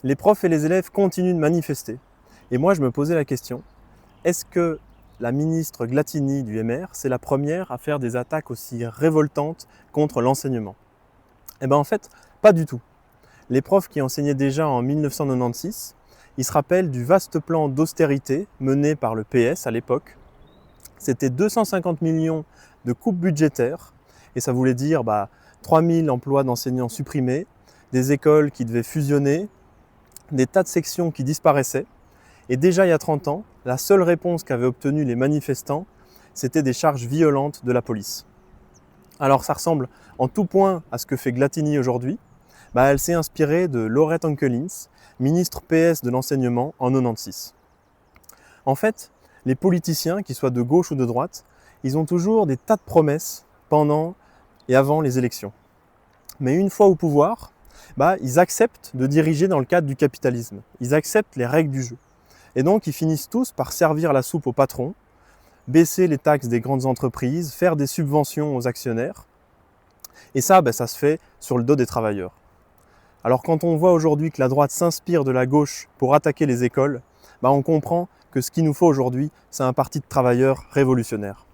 Les profs et les élèves continuent de manifester. Et moi, je me posais la question, est-ce que la ministre Glatini du MR, c'est la première à faire des attaques aussi révoltantes contre l'enseignement? Eh bien en fait, pas du tout. Les profs qui enseignaient déjà en 1996, ils se rappellent du vaste plan d'austérité mené par le PS à l'époque. C'était 250 millions de coupes budgétaires et ça voulait dire 3000 emplois d'enseignants supprimés, des écoles qui devaient fusionner, des tas de sections qui disparaissaient. Et déjà il y a 30 ans, la seule réponse qu'avaient obtenue les manifestants, c'était des charges violentes de la police. Alors ça ressemble en tout point à ce que fait Glatini aujourd'hui. Elle s'est inspirée de Laurette Ankelins, ministre PS de l'enseignement en 1996. En fait, les politiciens, qu'ils soient de gauche ou de droite, ils ont toujours des tas de promesses pendant et avant les élections. Mais une fois au pouvoir, ils acceptent de diriger dans le cadre du capitalisme. Ils acceptent les règles du jeu. Et donc, ils finissent tous par servir la soupe aux patrons, baisser les taxes des grandes entreprises, faire des subventions aux actionnaires. Et ça se fait sur le dos des travailleurs. Alors quand on voit aujourd'hui que la droite s'inspire de la gauche pour attaquer les écoles, on comprend que ce qu'il nous faut aujourd'hui, c'est un parti de travailleurs révolutionnaire.